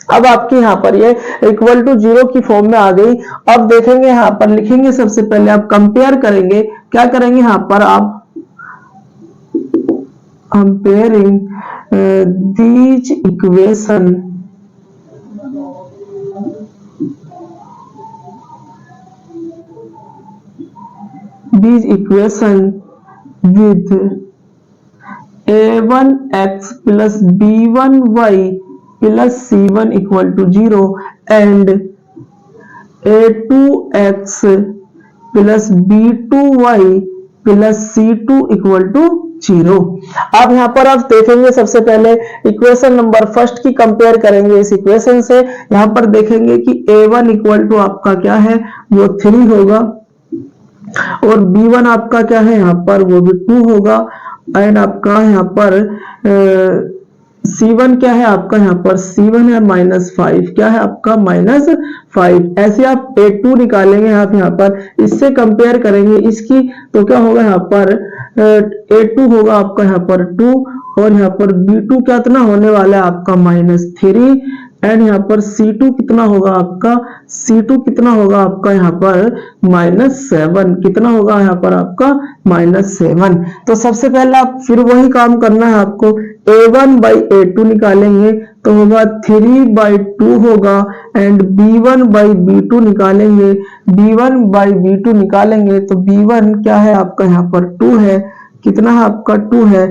A: अब आपके यहाँ पर ये इक्वल टू 0 की फॉर्म में आ गई। अब देखेंगे यहाँ पर लिखेंगे, सबसे पहले आप कंपेयर करेंगे, क्या करेंगे यहाँ पर आप comparing these equation with a1x plus b1y plus c1 equal to 0 and a2x plus b2y plus c2 equal to 0। अब यहाँ पर आप देखेंगे, सबसे पहले इक्वेशन नंबर फर्स्ट की कंपेयर करेंगे इस इक्वेशन से। यहाँ पर देखेंगे कि a1 इक्वल टू आपका क्या है, वो 3 होगा, और b1 आपका क्या है यहाँ पर, वो भी 2 होगा, एंड आपका यहाँ पर C1 क्या है आपका, यहाँ पर C1 है -5, क्या है आपका -5। ऐसे आप A2 निकालेंगे आप यहाँ पर, इससे कंपेयर करेंगे इसकी, तो क्या होगा यहाँ पर A2 होगा आपका यहाँ पर 2, और यहाँ पर B2 कितना होने वाला है आपका -3, एंड यहाँ पर C2 कितना होगा आपका, C2 कितना होगा आपका यहाँ पर -7, कितना होगा यहाँ पर आपका -7। तो सबसे पहले आप फिर वही काम करना है आपको, A1 by A2 निकालेंगे तो होगा 3/2 होगा, एंड B1 by B2 निकालेंगे, B1 by B2 निकालेंगे तो B1 क्या है आपका यहाँ पर 2 है, कितना है आपका 2 है,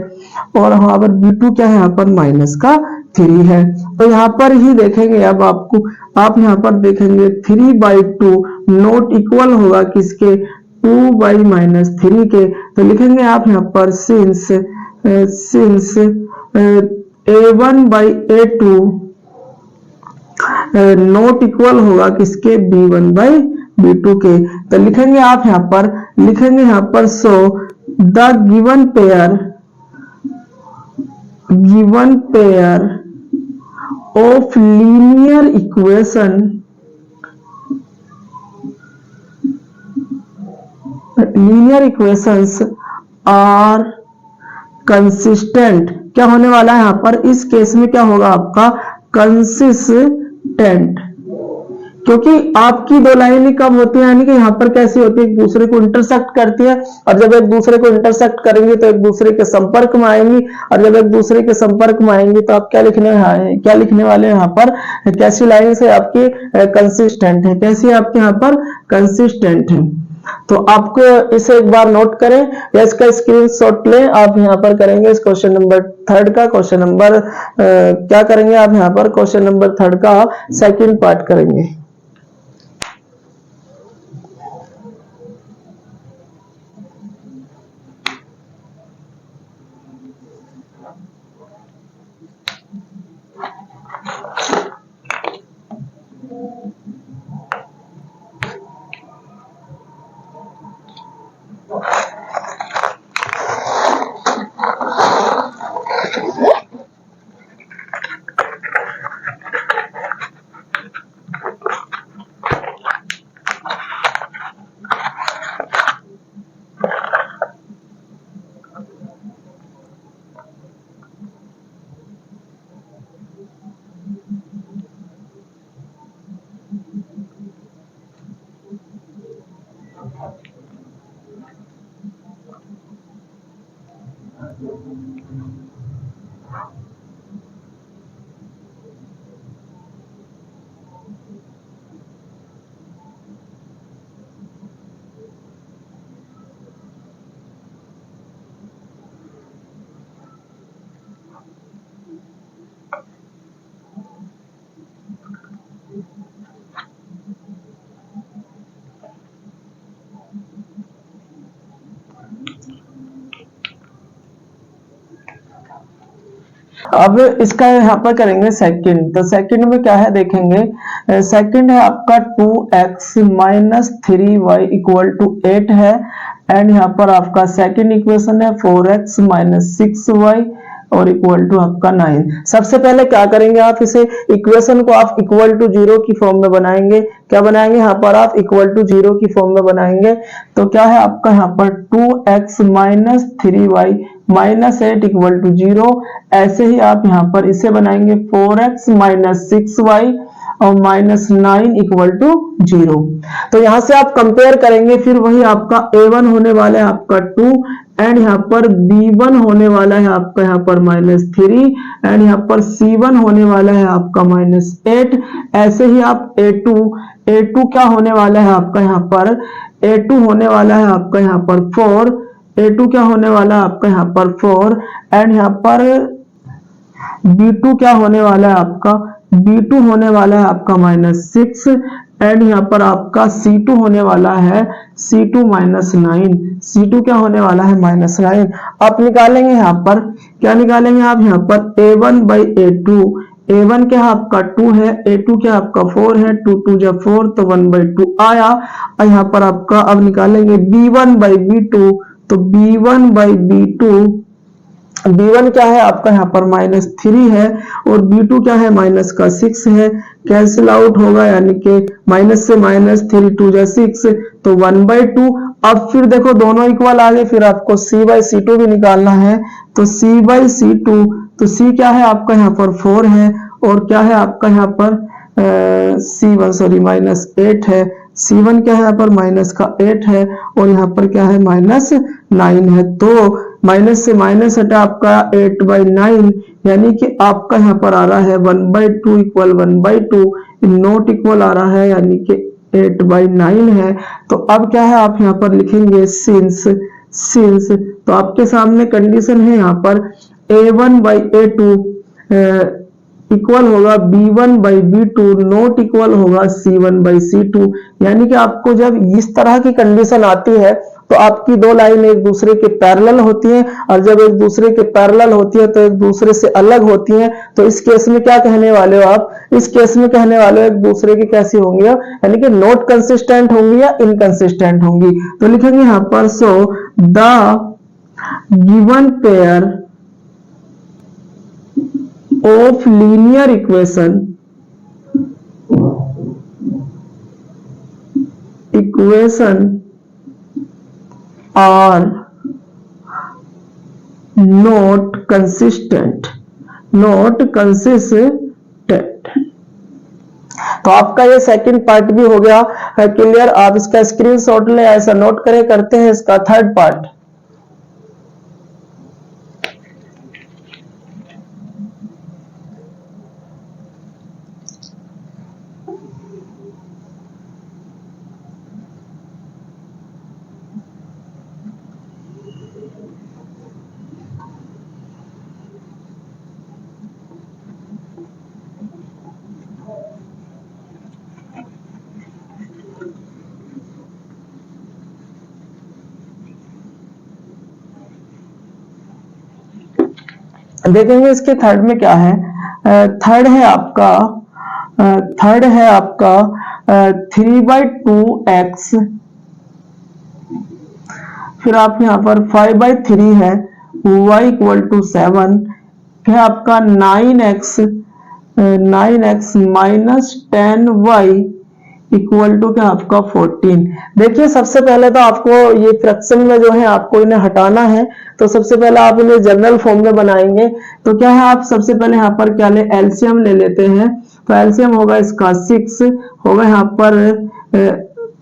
A: और यहाँ पर B2 क्या है यहाँ पर -3 है। तो यहाँ पर ही देखेंगे अब आपको, आप यहाँ पर देखेंगे 3/2 नॉट इक्वल होगा किसके, 2/-3 के। तो लिखेंगे आप यहाँ पर since A1 by A2 not equal होगा किसके, B1 by B2 के। तो लिखेंगे आप यहाँ पर so the given pair of linear equations are consistent। क्या होने वाला है यहाँ पर, इस केस में क्या होगा आपका कंसिस्टेंट, क्योंकि आपकी दो लाइनें कब होती है, यानी कि यहाँ पर कैसी होती है, एक दूसरे को इंटरसेक्ट करती है, और जब एक दूसरे को इंटरसेक्ट करेंगे तो एक दूसरे के संपर्क में आएंगी, और जब एक दूसरे के संपर्क में आएंगी तो आप क्या लिखने वाले हैं यहाँ पर, कैसी लाइन से आपकी कंसिस्टेंट है, कैसी आपके यहाँ पर कंसिस्टेंट है। तो आपको इसे एक बार नोट करें या इसका स्क्रीनशॉट लें। आप यहाँ पर करेंगे इस क्वेश्चन नंबर 3 का, क्वेश्चन नंबर क्या करेंगे आप यहाँ पर, क्वेश्चन नंबर 3 का सेकंड पार्ट करेंगे। अब इसका यहाँ पर करेंगे सेकंड। तो सेकंड में क्या है देखेंगे, सेकंड है आपका 2x minus 3y equal to 8 है, एंड यहाँ पर आपका सेकंड इक्वेशन है 4x माइनस 6y और इक्वल टू आपका 9। सबसे पहले क्या करेंगे, आप इसे इक्वेशन को आप इक्वल टू 0 की फॉर्म में बनाएंगे। क्या बनाएंगे, यहाँ पर आप इक्वल टू 0 की फॉर्म में बनाएंगे। तो क्या है आपका यहाँ पर 2x minus 3y minus 8 equal to 0। ऐसे ही आप यहाँ पर इसे बनाएंगे 4x माइनस 6y और माइनस 9 इक्वल टू 0। तो यहां से आप कंपेयर करेंगे, फिर वही आपका a1 होने वाला है आपका 2 एंड यहाँ पर b1 होने वाला है आपका यहाँ पर -3 एंड यहाँ पर c1 होने वाला है आपका -8। ऐसे ही आप a2 क्या होने वाला है आपका यहाँ पर a2 होने वाला है आपका यहाँ पर 4। a2 क्या होने वाला है आपका यहाँ पर 4 एंड यहाँ पर b2 क्या होने वाला है आपका b2 होने वाला है आपका -6 एंड यहाँ पर आपका c2 होने वाला है c2 -9। c2 क्या होने वाला है -9। आप निकालेंगे यहाँ पर क्या निकालेंगे, आप यहाँ पर a1 by a2। a1 क्या आपका 2 है, a2 क्या आपका 4 है, 2 2 जा 4 तो 1/2 आया। और यहाँ पर आपका अब निकालेंगे b1 by b2। तो b1 by b2, b1 क्या है आपका यहाँ पर -3 है और b2 क्या है -6 है। कैंसिल आउट होगा यानी कि माइनस से -3 2 जा 6 तो 1/2। अब फिर देखो दोनों इक्वल आ गए, फिर आपको c/c2 भी निकालना है। तो c/c2, तो c क्या है आपका यहाँ पर 4 है और क्या है आपका यहाँ पर c1 सॉरी -8 है। c1 क्या है यहाँ पर -8 है और यहाँ पर क्या है -9 है। तो माइनस से माइनस हटा आपका 8/9 यानी कि आपका यहाँ पर आ रहा है 1/2 इक्वल 1/2, नॉट इक्वल आ रहा है यानी कि 8/9 है। तो अब क्या है आप यहाँ पर लिखेंगे सिंस। तो आपके सामने कंडीशन है यहाँ पर a1 by a2 इक्वल होगा b1 by b2 not equal होगा c1 by c2। यानी कि आपको जब इस तरह की कंडीशन आती है तो आपकी दो लाइन एक दूसरे के पैरेलल होती हैं और जब एक दूसरे के पैरेलल होती है तो एक दूसरे से अलग होती हैं। तो इस केस में क्या कहने वाले हो आप, इस केस में कहने वाले हो एक दूसरे की कैसी होंगी, यानी कि नॉट कंसिस्टेंट होंगी या इनकंसिस्टेंट होंगी। तो लिखेंगे यहाँ पर so the given pair of linear equation are not consistent। तो आपका ये सेकंड पार्ट भी हो गया क्लियर। आप इसका स्क्रीनशॉट ले ऐसा नोट करें। करते हैं इसका थर्ड पार्ट। देखेंगे इसके थर्ड में क्या है। थर्ड है आपका 3/2x, फिर आप यहाँ पर 5/3 है, y इक्वल टू 7 है आपका 9x minus 10y equal to क्या आपका 14। देखिए सबसे पहले तो आपको ये फ्रैक्शन में जो है आपको इन्हें हटाना है। तो सबसे पहले आप इन्हें जनरल फॉर्म में बनाएंगे। तो क्या है आप सबसे पहले यहाँ पर क्या ले एलसीएम ले लेते हैं। तो एलसीएम होगा इसका 6 होगा यहाँ पर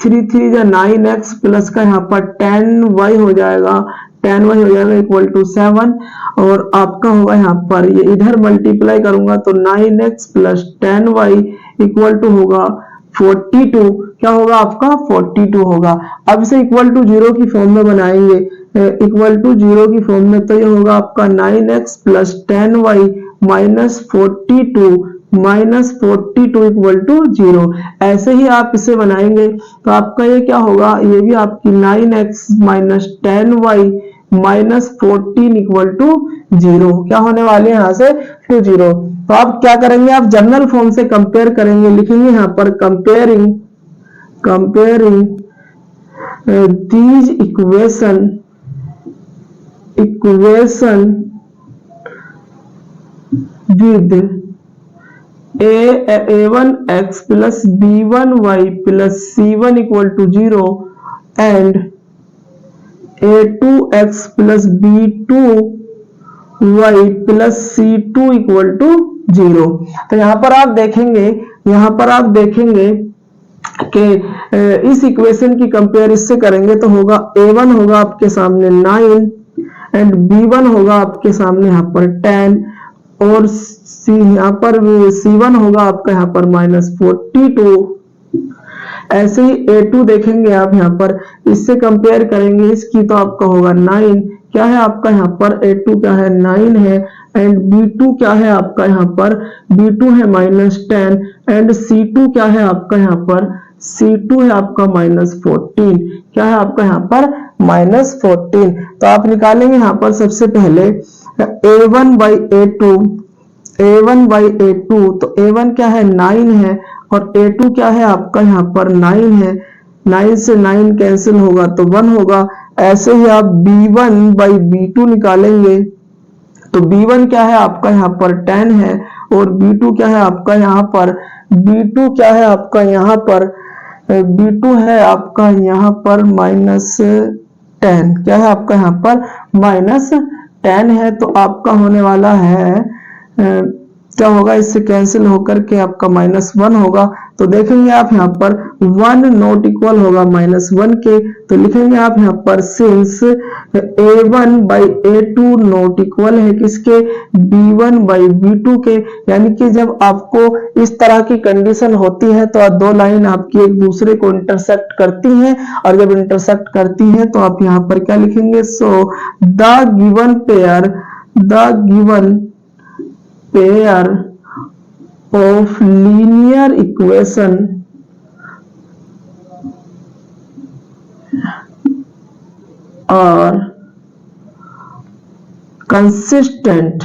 A: 3 जा 9x प्लस का यहाँ पर 10y हो जाएगा इक्वल टू 7 और आपका होगा यहाँ पर ये इधर मल्टीप्लाई करूंगा तो 9x plus 10y equal to होगा 42। क्या होगा आपका 42 होगा। अब इसे इक्वल टू 0 की फॉर्म में बनाएंगे। इक्वल टू 0 की फॉर्म में तो ये होगा आपका 9x plus 10y minus 42 equal to 0। ऐसे ही आप इसे बनाएंगे तो आपका ये क्या होगा, ये भी आपकी 9x minus 10y minus 14 equal to 0। क्या होने वाले यहाँ से फिर 0। तो आप क्या करेंगे, आप जनरल फॉर्म से कंपेयर करेंगे। लिखेंगे यहाँ पर comparing these equation with a1x plus b1y plus c1 equal to 0 and a2x plus b2y plus c2 equal to 0। तो यहाँ पर आप देखेंगे कि इस इक्वेशन की कंपेयर इससे करेंगे तो होगा a1 होगा आपके सामने 9 एंड b1 होगा आपके सामने यहाँ पर 10 और यहाँ पर c1 होगा आपका यहाँ पर -42। ऐसे ही a2 देखेंगे आप यहाँ पर, इससे कंपेयर करेंगे इसकी तो आपका होगा 9। क्या है आपका यहाँ पर a2 क्या है 9 है एंड b2 क्या है आपका यहाँ पर b2 है -10 एंड c2 क्या है आपका यहाँ पर c2 है आपका -14। क्या है आपका यहाँ पर -14। तो आप निकालेंगे यहाँ पर सबसे पहले a1 by a2 तो a1 क्या है 9 है और a2 क्या है आपका यहाँ पर 9 है। 9 से 9 कैंसिल होगा तो 1 होगा। ऐसे ही आप b1 by b2 निकालेंगे तो b1 क्या है आपका यहाँ पर 10 है और b2 क्या है आपका यहाँ पर b2 क्या है आपका यहाँ पर b2 है आपका यहाँ पर -10। क्या है आपका यहाँ पर -10 है। तो आपका होने वाला है क्या होगा, इससे कैंसिल होकर के आपका -1 होगा। तो देखेंगे आप यहाँ पर 1 नॉट इक्वल होगा -1 के, तो लिखेंगे आप यहाँ पर since a1 by a2 not equal है किसके b1 by b2 के। यानी कि जब आपको इस तरह की कंडीशन होती है तो दो लाइन आपकी एक दूसरे को इंटरसेक्ट करती हैं और जब इंटरसेक्ट करती हैं तो आप यहाँ पर क्या लिखेंगे, सो the given pair of linear equation are consistent।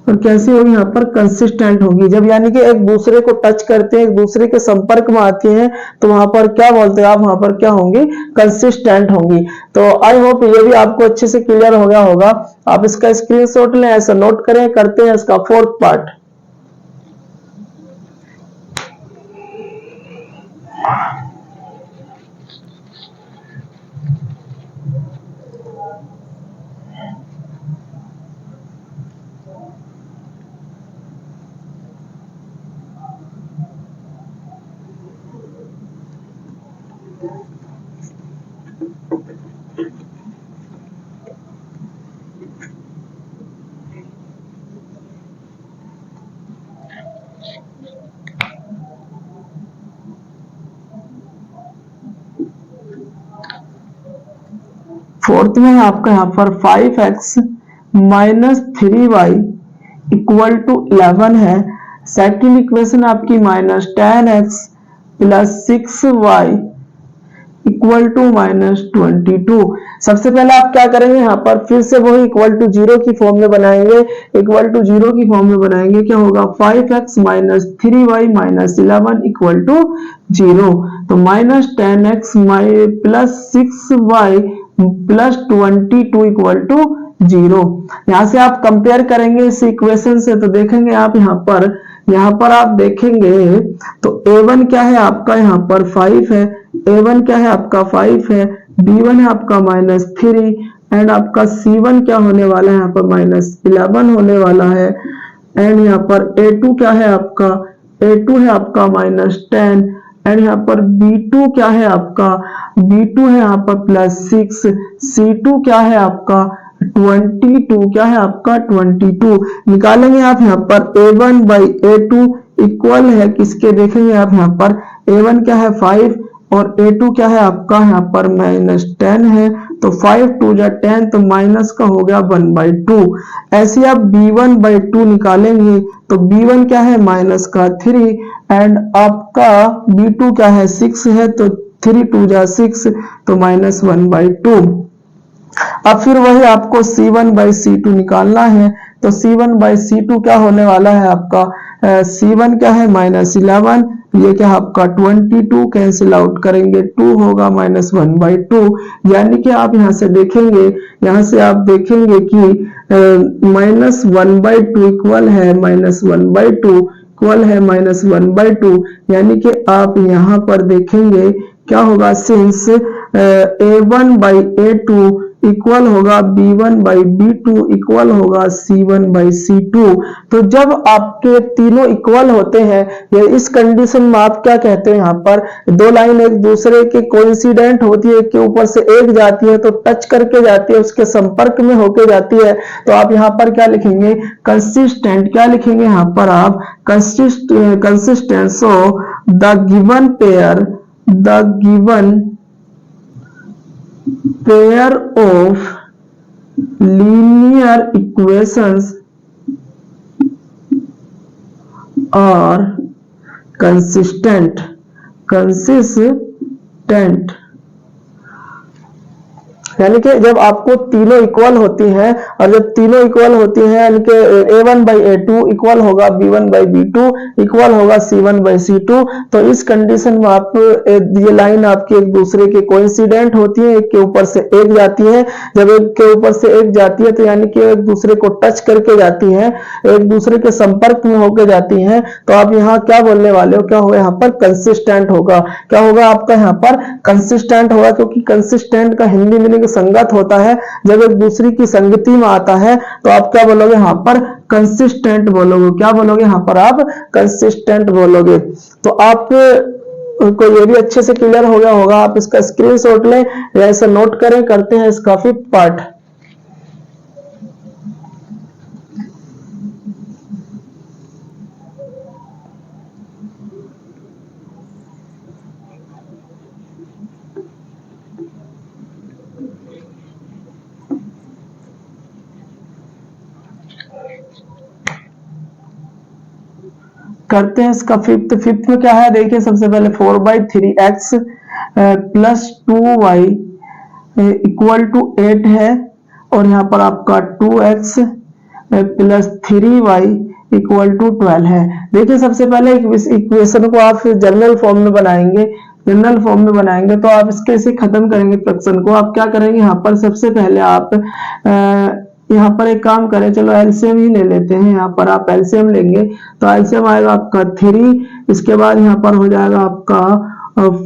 A: और कैसे होगी यहाँ पर कंसिस्टेंट होगी, जब यानी कि एक दूसरे को टच करते हैं, एक दूसरे के संपर्क में आती हैं तो वहां पर क्या बोलते हैं आप, वहां पर क्या होंगी, कंसिस्टेंट होंगी। तो आई होप ये भी आपको अच्छे से क्लियर हो गया होगा। आप इसका स्क्रीनशॉट लें, ऐसा नोट करें। करते हैं इसका 4th पार्ट। फोर्थ में है आपका यहाँ पर 5x minus 3y equal to 11 है। सेकंड इक्वेशन आपकी -10x plus 6y equal to -22। सबसे पहले आप क्या करेंगे, यहाँ पर फिर से वही इक्वल टू 0 की फॉर्म में बनाएंगे। इक्वल टू 0 की फॉर्म में बनाएंगे, क्या होगा 5x minus 3y minus 11 equal to 0। तो -10x plus 6y plus 22 equal to 0। यहाँ से आप कंपेयर करेंगे इस इक्वेशन से तो देखेंगे आप यहाँ पर आप देखेंगे तो a1 क्या है आपका यहाँ पर 5 है, a1 क्या है आपका 5 है, b1 है आपका -3 एंड आपका c1 क्या होने वाला है यहाँ पर -11 होने वाला है एंड यहाँ पर a2 क्या है आपका, a2 है आपका -10 एंड यहाँ पर b2 क्या है आपका, b2 है यहाँ पर +6, c2 क्या है आपका 22, क्या है आपका 22। निकालेंगे आप यहाँ पर a1 by a2 इक्वल है किसके, देखेंगे आप यहाँ पर a1 क्या है 5 और a2 क्या है आपका यहाँ पर -10 है। तो 5 2 जा 10 तो माइनस का हो गया 1/2। ऐसे आप b1 by 2 निकालेंगे तो b1 क्या है माइनस का 3 एंड आपका b2 क्या है 6 है तो 3 2 जा 6 तो -1/2। अब फिर वही आपको c1 by c2 निकालना है। तो c1 by c2 क्या होने वाला है आपका C1 क्या है -11, ये क्या आपका 22, कैंसिल आउट करेंगे 2 होगा -1/2। यानी कि आप यहाँ से देखेंगे, यहाँ से आप देखेंगे कि -1/2 इक्वल है -1/2 इक्वल है -1/2। यानी कि आप यहाँ पर देखेंगे क्या होगा, सिंस A1/A2 इक्वल होगा B1/B2 इक्वल होगा C1/C2। तो जब आपके तीनों इक्वल होते हैं, ये इस कंडीशन में आप क्या कहते हैं, यहाँ पर दो लाइन एक दूसरे के कोइंसिडेंट होती है, एक के ऊपर से एक जाती है तो टच करके जाती है, उसके संपर्क में होके जाती है, तो आप यहाँ पर क्या लिखेंगे, कंसिस्टेंट। क्या लिखेंगे यहाँ पर आप, consistence of the given pair, the given pair of linear equations are consistent। यानी कि जब आपको तीनों इक्वल होती हैं, और जब तीनों इक्वल होती हैं यानी कि A1/A2 इक्वल होगा B1/B2 इक्वल होगा C1/C2, तो इस कंडीशन में आप ये लाइन आपकी एक दूसरे के कोइंसिडेंट होती है, एक के ऊपर से एक जाती है। जब एक के ऊपर से एक जाती है तो यानी कि एक दूसरे को टच करके जाती है, एक दूसरे के संपर्क में होकर जाती है, तो आप यहाँ क्या बोलने वाले हो, क्या होगा यहाँ पर, कंसिस्टेंट होगा। क्या होगा आपका यहाँ पर, कंसिस्टेंट होगा, क्योंकि कंसिस्टेंट का हिंदी मीनिंग संगत होता है। जब एक दूसरी की संगति में आता है तो आप क्या बोलोगे यहाँ पर, कंसिस्टेंट बोलोगे। क्या बोलोगे यहाँ पर आप, कंसिस्टेंट बोलोगे। तो आप को ये भी अच्छे से क्लियर हो गया होगा। आप इसका स्क्रीनशॉट लें या ऐसा नोट करें। करते हैं इसका 5th पार्ट। करते हैं इसका 5th में क्या है, देखिए सबसे पहले 4/3x plus 2y equal to 8 है, और यहाँ पर आपका 2x plus 3y equal to 12 है। देखिए सबसे पहले इक्वेशन को आप जनरल फॉर्म में बनाएंगे। जनरल फॉर्म में बनाएंगे तो आप इसके से खत्म करेंगे फ्रैक्शन को। आप क्या करेंगे, यहाँ पर सबसे पहले आप यहाँ पर एक काम करें, चलो एलसीएम ही ले लेते हैं। यहाँ पर आप एलसीएम लेंगे तो एलसीएम आएगा आपका 3, इसके बाद यहाँ पर हो जाएगा आपका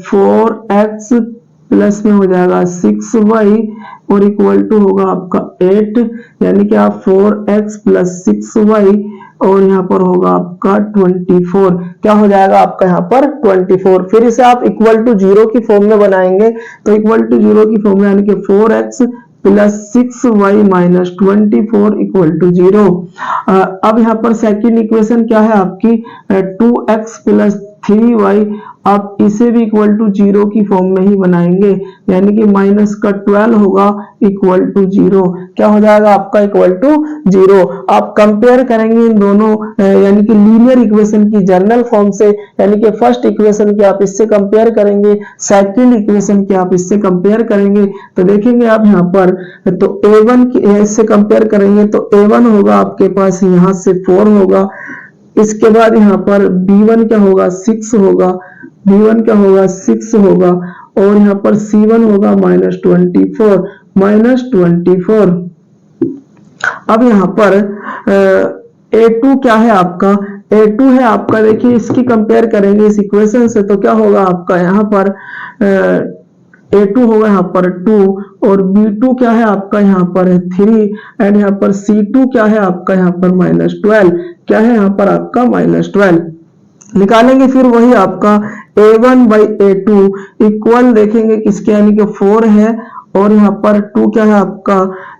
A: 4x प्लस में हो जाएगा 6y और इक्वल टू होगा आपका 8, यानी कि आप 4x प्लस 6y और यहाँ पर होगा आपका 24। क्या हो जाएगा आपका यहाँ पर 24। फिर इसे आप इक्वल टू 0 की फॉर्म में बनाएंगे, तो इक्वल टू 0 की फॉर्म में यानी कि 4x plus 6y minus 24 equal to 0। अब यहाँ पर सेकंड इक्वेशन क्या है आपकी, 2x प्लस 3y। आप इसे भी इक्वल टू 0 की फॉर्म में ही बनाएंगे, यानी कि माइनस का 12 होगा इक्वल टू 0। क्या हो जाएगा आपका इक्वल टू 0। आप कंपेयर करेंगे इन दोनों यानी कि लीनियर इक्वेशन की जनरल फॉर्म से, यानी कि फर्स्ट इक्वेशन की आप इससे कंपेयर करेंगे, सेकंड इक्वेशन की आप इससे कंपेयर करेंगे। तो देखेंगे आप यहाँ पर, तो a1 की इससे कंपेयर करेंगे तो a1 होगा आपके पास यहाँ से 4 होगा, इसके बाद यहाँ पर b1 क्या होगा 6 होगा, b1 क्या होगा 6 होगा, और यहाँ पर c1 होगा -24। अब यहाँ पर a2 क्या है आपका, a2 है आपका, देखिए इसकी कंपेयर करेंगे इस इक्वेशन से, तो क्या होगा आपका यहाँ पर a2 होगा यहाँ पर 2, और b2 क्या है आपका यहाँ पर 3, एंड यहाँ पर c2 क्या है आपका यहाँ पर -12। क्या है यहाँ पर आपका -12 निकालेंगे। फिर वही आपका a1/a2 इक्वल देखेंगे किसके, यानी कि 4 है, और यहाँ पर 2 क्या है आपका,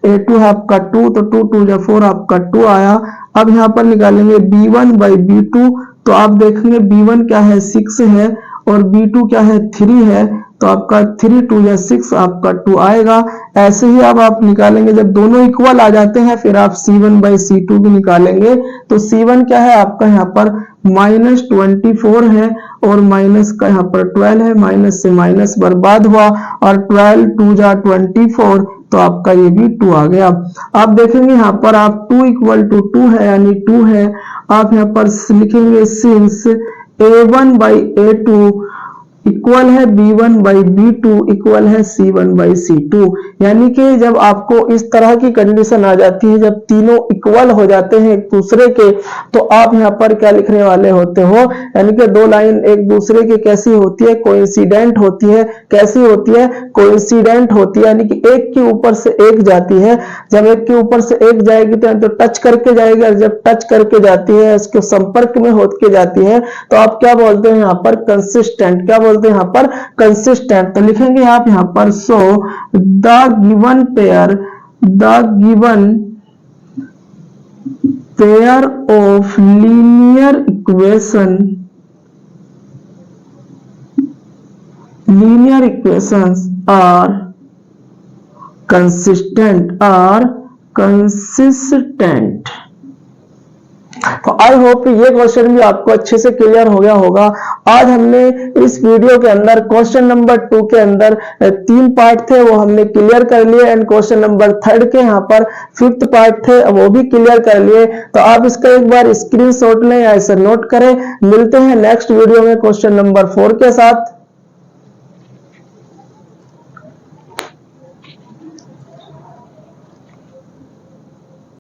A: a2 है आपका 2, तो 2 2 या 4 आपका 2 आया। अब यहाँ पर निकालेंगे b1/b2, तो आप देखेंगे b1 क्या है 6 है और b2 क्या है 3 है, तो आपका 3 2 या 6 आपका 2 आएगा। ऐसे ही अब आप निकालेंगे, जब दोनों इक्वल आ जाते हैं फिर आप c1/c2 भी निकालेंगे। तो c1 क्या है आपका यहाँ पर -24 है, और माइनस का यहाँ पर 12 है, माइनस से माइनस बर्बाद हुआ, और 12 2 जा 24, तो आपका ये भी 2 आ गया। आप देखेंगे यहाँ पर आप 2 इक्वल टू 2 है, यानी 2 है, आप यहाँ पर लिखेंगे since A1 by A2 equal है B1 by B2 इक्वल है C1 by C2। यानी कि जब आपको इस तरह की कंडीशन आ जाती है, जब तीनों इक्वल हो जाते हैं एक दूसरे के, तो आप यहाँ पर क्या लिखने वाले होते हो, यानी कि दो लाइन एक दूसरे के कैसी होती है, कोइंसिडेंट होती है। कैसी होती है? कोइंसिडेंट होती है, यानी कि एक के ऊपर से एक जाती है। जब एक के ऊपर से एक जाएगी तो टच करके जाएगी, और जब टच करके जाती है, इसके संपर्क में होके जाती है, तो आप क्या बोलते हैं यहाँ पर? कंसिस्टेंट। क्या बोलते हैं यहाँ पर? कंसिस्टेंट। तो लिखेंगे आप यहाँ पर so the given pair of linear equations are consistent तो आई होप ये क्वेश्चन भी आपको अच्छे से क्लियर हो गया होगा। आज हमने इस वीडियो के अंदर क्वेश्चन नंबर 2 के अंदर 3 पार्ट थे, वो हमने क्लियर कर लिए, एंड क्वेश्चन नंबर 3 के यहाँ पर 5th पार्ट थे, वो भी क्लियर कर लिए। तो आप इसका एक बार स्क्रीनशॉट लें या इसे नोट करें। मिलते हैं नेक्स्ट वीडियो में क्वेश्चन नंबर 4 के साथ।